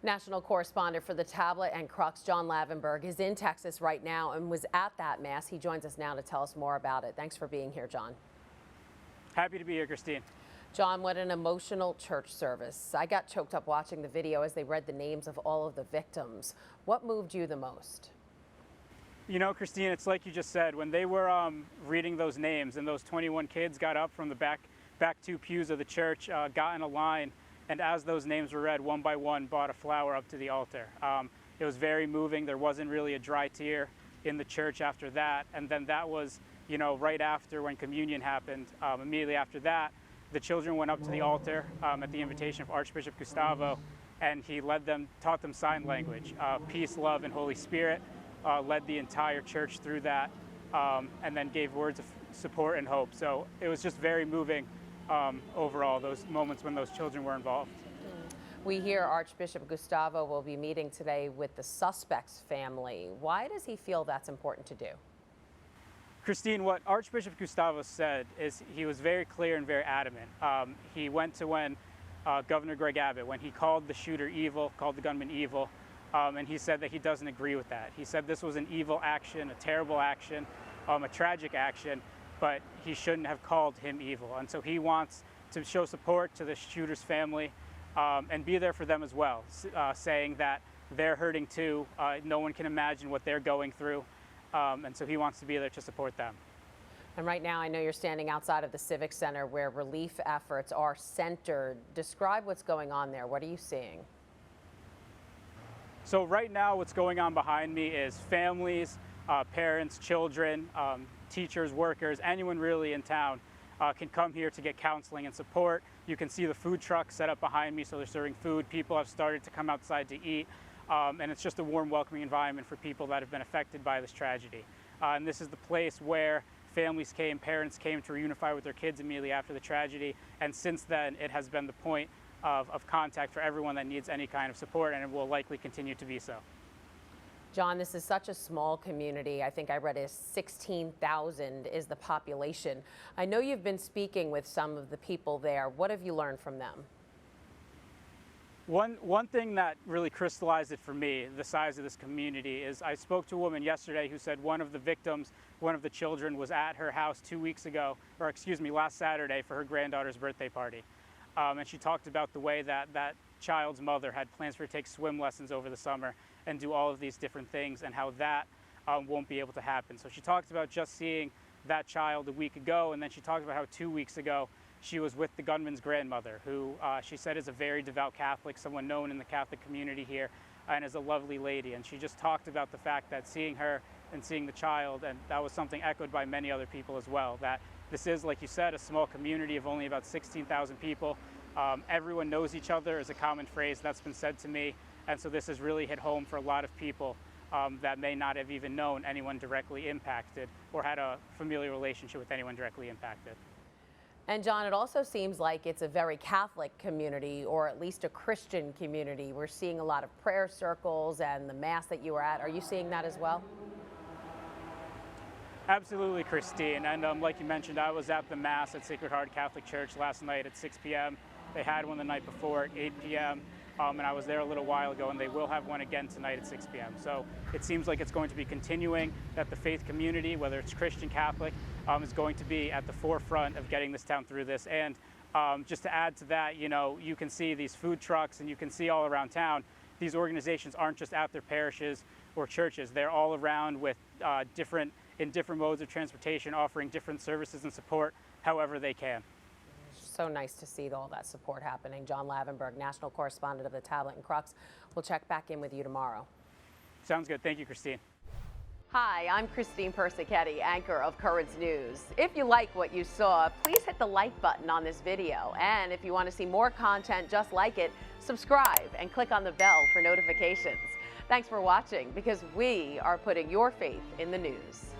National correspondent for the Tablet and Crux, John Lavenburg, is in Texas right now and was at that Mass. He joins us now to tell us more about it. Thanks for being here, John. Happy to be here, Christine. John, what an emotional church service. I got choked up watching the video as they read the names of all of the victims. What moved you the most? You know, Christine, it's like you just said, when they were reading those names and those 21 kids got up from the back two pews of the church, got in a line, and as those names were read, one by one, brought a flower up to the altar. It was very moving. There wasn't really a dry tear in the church after that. And then that was, you know, right after when communion happened. Immediately after that, the children went up to the altar at the invitation of Archbishop Gustavo, and he led them, taught them sign language, peace, love, and Holy Spirit, led the entire church through that, and then gave words of support and hope. So it was just very moving. Overall, those moments when those children were involved. We hear Archbishop Gustavo will be meeting today with the suspect's family. Why does he feel that's important to do? Christine, what Archbishop Gustavo said is he was very clear and very adamant. He went to when Governor Greg Abbott, when he called the shooter evil, called the gunman evil, and he said that he doesn't agree with that. He said this was an evil action, a terrible action, a tragic action, but he shouldn't have called him evil. And so he wants to show support to the shooter's family and be there for them as well, saying that they're hurting too. No one can imagine what they're going through. And so he wants to be there to support them. And right now, I know you're standing outside of the Civic Center where relief efforts are centered. Describe what's going on there. What are you seeing? So right now, what's going on behind me is families, parents, children, teachers, workers, anyone really in town can come here to get counseling and support. You can see the food truck set up behind me, so they're serving food. People have started to come outside to eat, and it's just a warm, welcoming environment for people that have been affected by this tragedy. And this is the place where families came, parents came to reunify with their kids immediately after the tragedy, and since then it has been the point of contact for everyone that needs any kind of support, and it will likely continue to be so. John, this is such a small community. I think I read is 16,000 is the population. I know you've been speaking with some of the people there. What have you learned from them? One thing that really crystallized it for me, the size of this community, is I spoke to a woman yesterday who said one of the victims, one of the children, was at her house 2 weeks ago, or excuse me, last Saturday for her granddaughter's birthday party. And she talked about the way that that child's mother had plans for her to take swim lessons over the summer and do all of these different things, and how that won't be able to happen. So she talked about just seeing that child a week ago, and then she talked about how 2 weeks ago she was with the gunman's grandmother, who she said is a very devout Catholic, someone known in the Catholic community here, and is a lovely lady. And she just talked about the fact that seeing her and seeing the child, and that was something echoed by many other people as well, that this is, like you said, a small community of only about 16,000 people. Everyone knows each other is a common phrase that's been said to me, and so this has really hit home for a lot of people that may not have even known anyone directly impacted or had a familiar relationship with anyone directly impacted. And John, it also seems like it's a very Catholic community, or at least a Christian community. We're seeing a lot of prayer circles and the Mass that you were at. Are you seeing that as well? Absolutely, Christine. And like you mentioned, I was at the Mass at Sacred Heart Catholic Church last night at 6 p.m. They had one the night before at 8 p.m. And I was there a little while ago, and they will have one again tonight at 6 p.m. So it seems like it's going to be continuing, that the faith community, whether it's Christian, Catholic, is going to be at the forefront of getting this town through this. And just to add to that, you know, you can see these food trucks, and you can see all around town, these organizations aren't just at their parishes or churches. They're all around with different modes of transportation, offering different services and support however they can. So nice to see all that support happening. John Lavenburg, national correspondent of the Tablet and Crux. We'll check back in with you tomorrow. Sounds good. Thank you, Christine. Hi, I'm Christine Persichetti, anchor of Currents News. If you like what you saw, please hit the like button on this video. And if you want to see more content just like it, subscribe and click on the bell for notifications. Thanks for watching, because we are putting your faith in the news.